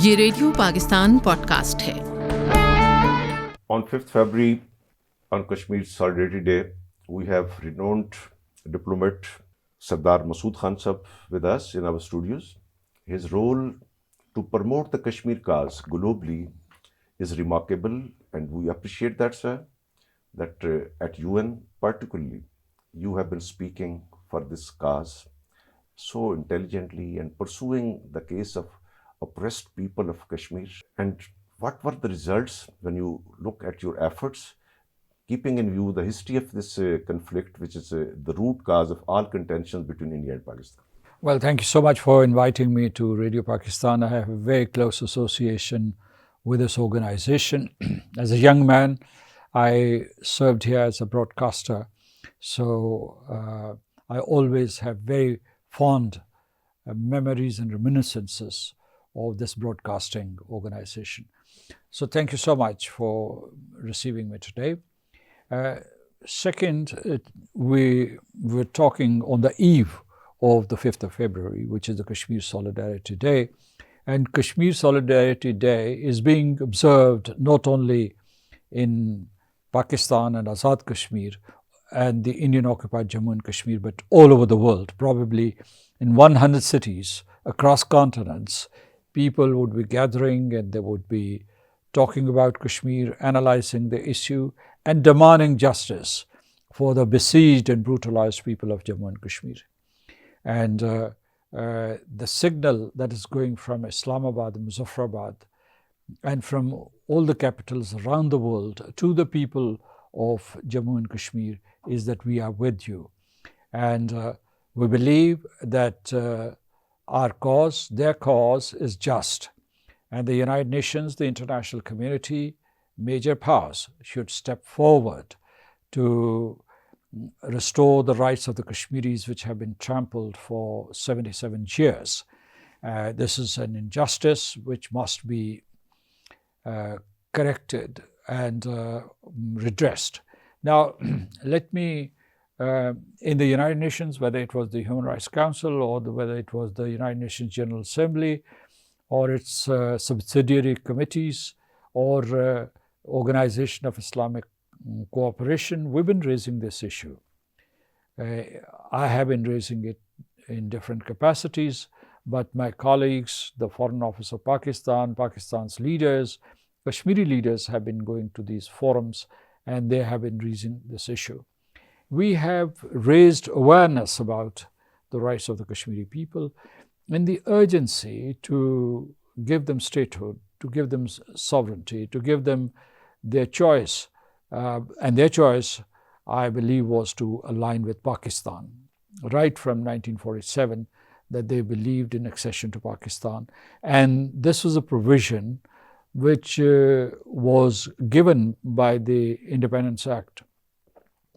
ये radio Pakistan podcast है। On 5th February, on Kashmir Solidarity Day, we have renowned diplomat Sardar Masood Khan Sahab with us in our studios. His role to promote the Kashmir cause globally is remarkable, and we appreciate that, sir, that at UN particularly, you have been speaking for this cause so intelligently and pursuing the case of oppressed people of Kashmir. And what were the results when you look at your efforts, keeping in view the history of this conflict, which is the root cause of all contentions between India and Pakistan? Well, thank you so much for inviting me to Radio Pakistan. I have a very close association with this organization. As a young man, I served here as a broadcaster, so I always have very fond memories and reminiscences of this broadcasting organization. So thank you so much for receiving me today. Second, we were talking on the eve of the 5th of February, which is the Kashmir Solidarity Day. And Kashmir Solidarity Day is being observed not only in Pakistan and Azad Kashmir and the Indian occupied Jammu and Kashmir, but all over the world, probably in 100 cities across continents. People would be gathering and they would be talking about Kashmir, analyzing the issue and demanding justice for the besieged and brutalized people of Jammu and Kashmir. And the signal that is going from Islamabad, Muzaffarabad, and from all the capitals around the world to the people of Jammu and Kashmir is that we are with you. And we believe that our cause, their cause is just. And the United Nations, the international community, major powers should step forward to restore the rights of the Kashmiris, which have been trampled for 77 years. This is an injustice which must be corrected and redressed. Now, let me in the United Nations, whether it was the Human Rights Council or whether it was the United Nations General Assembly or its subsidiary committees or Organization of Islamic Cooperation, we've been raising this issue. I have been raising it in different capacities, but my colleagues, the Foreign Office of Pakistan, Pakistan's leaders, Kashmiri leaders have been going to these forums and they have been raising this issue. We have raised awareness about the rights of the Kashmiri people and the urgency to give them statehood, to give them sovereignty, to give them their choice. And their choice, I believe, was to align with Pakistan. Right from 1947, that they believed in accession to Pakistan. And this was a provision which was given by the Independence Act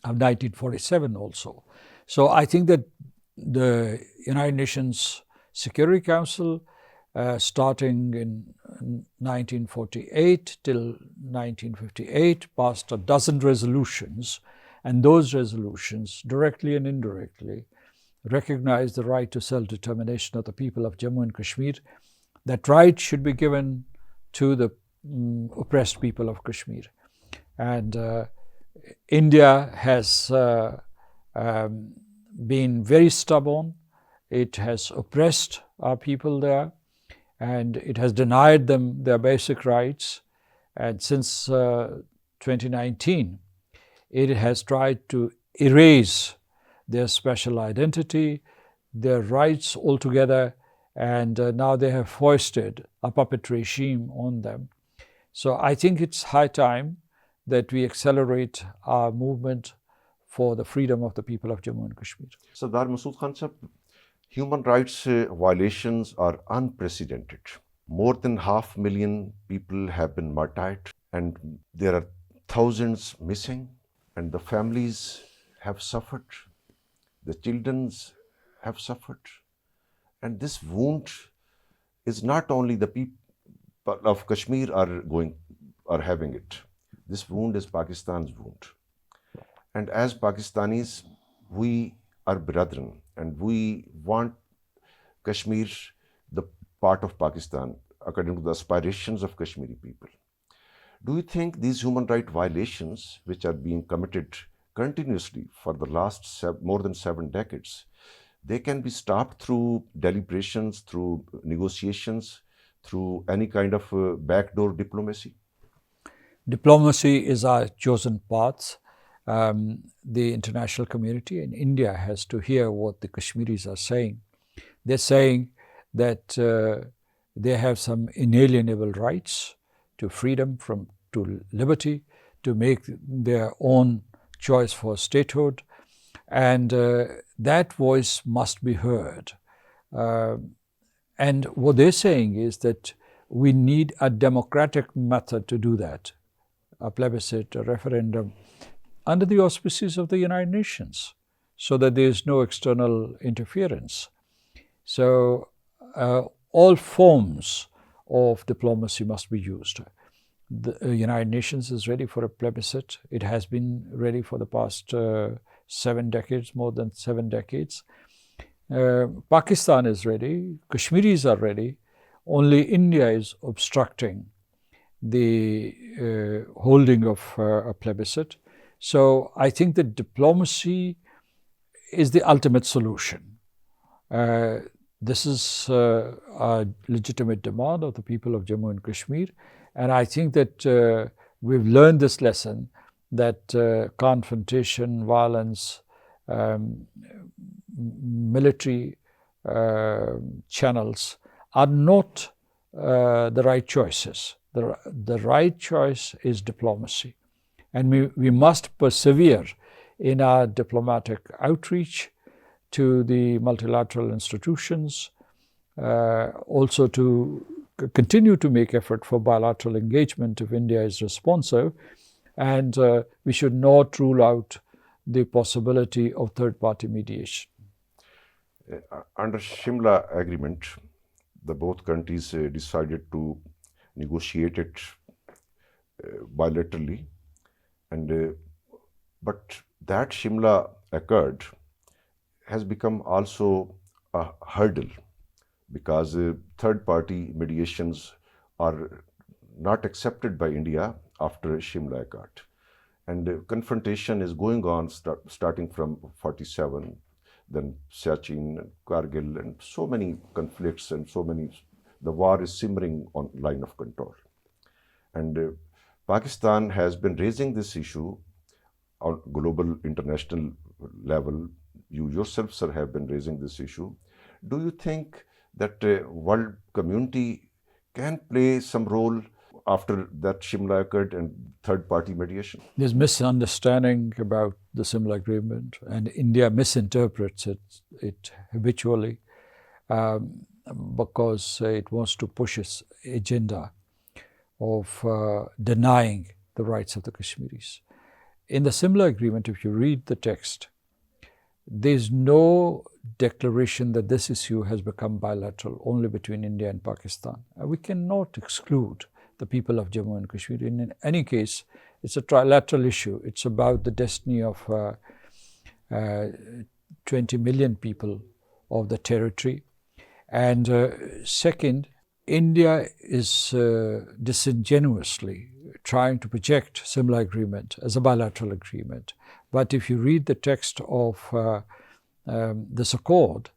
of 1947 also. So I think that the United Nations Security Council, starting in 1948 till 1958, passed a dozen resolutions, and those resolutions, directly and indirectly, recognized the right to self-determination of the people of Jammu and Kashmir. That right should be given to the oppressed people of Kashmir. And India has been very stubborn. It has oppressed our people there and it has denied them their basic rights. And since 2019, it has tried to erase their special identity, their rights altogether, and now they have foisted a puppet regime on them. So I think it's high time that we accelerate our movement for the freedom of the people of Jammu and Kashmir. Sardar Masood Khan Sahab, human rights violations are unprecedented. More than 500,000 people have been martyred and there are thousands missing and the families have suffered, the children have suffered. And this wound is not only the people of Kashmir are having it. This wound is Pakistan's wound. And as Pakistanis, we are brethren and we want Kashmir, the part of Pakistan, according to the aspirations of Kashmiri people. Do you think these human rights violations, which are being committed continuously for the last more than 7 decades, they can be stopped through deliberations, through negotiations, through any kind of backdoor diplomacy? Diplomacy is our chosen path. The international community in India has to hear what the Kashmiris are saying. They're saying that they have some inalienable rights to freedom, to liberty, to make their own choice for statehood, and that voice must be heard. And what they're saying is that we need a democratic method to do that, a plebiscite, a referendum, under the auspices of the United Nations, so that there is no external interference. So all forms of diplomacy must be used. The United Nations is ready for a plebiscite. It has been ready for the past 7 decades, more than 7 decades. Pakistan is ready. Kashmiris are ready. Only India is obstructing the holding of a plebiscite. So I think that diplomacy is the ultimate solution. This is a legitimate demand of the people of Jammu and Kashmir. And I think that we've learned this lesson, that confrontation, violence, military channels are not the right choices. The right choice is diplomacy. And we must persevere in our diplomatic outreach to the multilateral institutions, also to continue to make effort for bilateral engagement if India is responsive, and we should not rule out the possibility of third-party mediation. Under Shimla Agreement, the both countries decided to negotiate it bilaterally, and but that Shimla Accord has become also a hurdle, because third-party mediations are not accepted by India after Shimla Accord. And confrontation is going on starting from 47, then Siachen, Kargil, and so many conflicts and the war is simmering on line of control. And Pakistan has been raising this issue on global international level. You yourself, sir, have been raising this issue. Do you think that world community can play some role after that Shimla Accord and third-party mediation? There's misunderstanding about the Shimla Agreement, and India misinterprets it habitually because it wants to push its agenda of denying the rights of the Kashmiris. In the Shimla Agreement, if you read the text, there's no declaration that this issue has become bilateral only between India and Pakistan. We cannot exclude the people of Jammu and Kashmir. In any case, it's a trilateral issue. It's about the destiny of 20 million people of the territory. And second, India is disingenuously trying to project Shimla Agreement as a bilateral agreement. But if you read the text of this accord,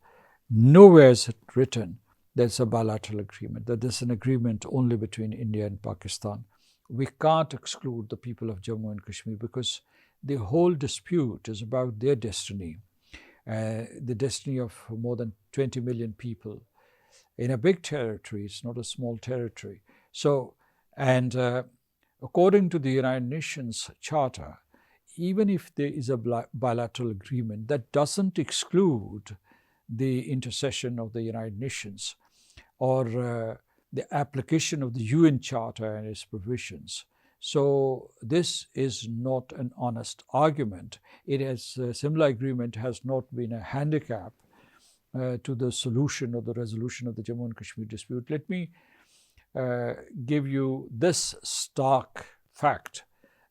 nowhere is it written that it's a bilateral agreement, that there's an agreement only between India and Pakistan. We can't exclude the people of Jammu and Kashmir because the whole dispute is about their destiny, the destiny of more than 20 million people in a big territory. It's not a small territory. So, and according to the United Nations Charter, even if there is a bilateral agreement, that doesn't exclude the intercession of the United Nations or the application of the UN Charter and its provisions. So this is not an honest argument. It has, Shimla Agreement has not been a handicap to the solution or the resolution of the Jammu and Kashmir dispute. Let me give you this stark fact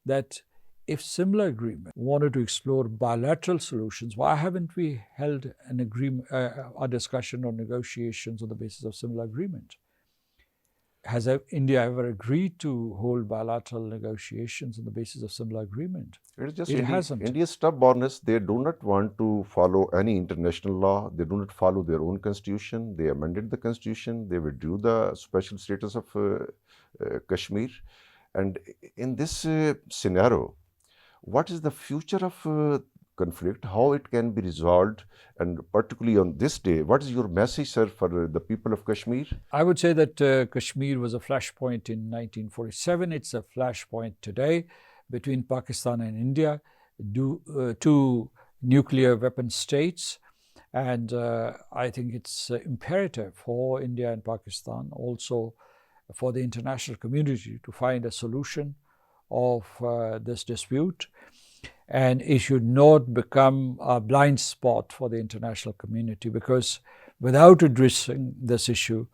that if Shimla Agreement wanted to explore bilateral solutions, why haven't we held an agreement, a discussion or negotiations on the basis of Shimla Agreement? has India ever agreed to hold bilateral negotiations on the basis of similar agreement? It is just It hasn't. India's stubbornness. They do not want to follow any international law. They do not follow their own constitution. They amended the constitution. They withdrew the special status of Kashmir. And in this scenario, what is the future of conflict, how it can be resolved, and particularly on this day, what is your message, sir, for the people of Kashmir? I would say that Kashmir was a flashpoint in 1947. It's a flashpoint today between Pakistan and India, two nuclear weapon states. And I think it's imperative for India and Pakistan, also for the international community, to find a solution of this dispute. And it should not become a blind spot for the international community, because without addressing this issue,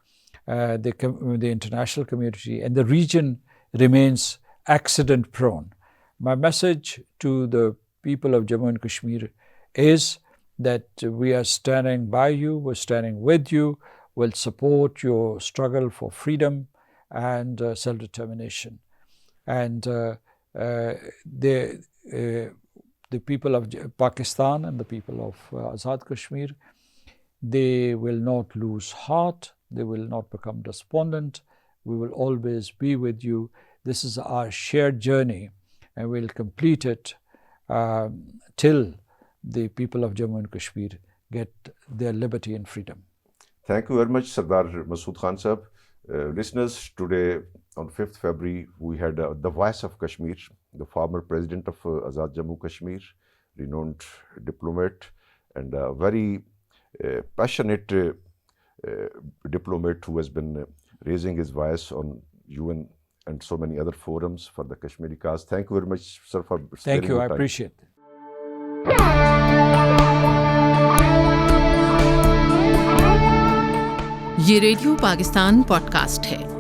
the international community and the region remains accident prone. My message to the people of Jammu and Kashmir is that we are standing by you, we're standing with you, we'll support your struggle for freedom and self-determination. And the people of Pakistan and the people of Azad Kashmir, they will not lose heart, they will not become despondent. We will always be with you. This is our shared journey, and we'll complete it till the people of Jammu and Kashmir get their liberty and freedom. Thank you very much, Sardar Masood Khan Sahab. Listeners, today on 5th February, we had the voice of Kashmir, the former president of Azad Jammu Kashmir, renowned diplomat, and a very passionate diplomat who has been raising his voice on UN and so many other forums for the Kashmiri cause. Thank you very much, sir, for sparing Thank you, your I time. appreciate it. ये radio Pakistan podcast है।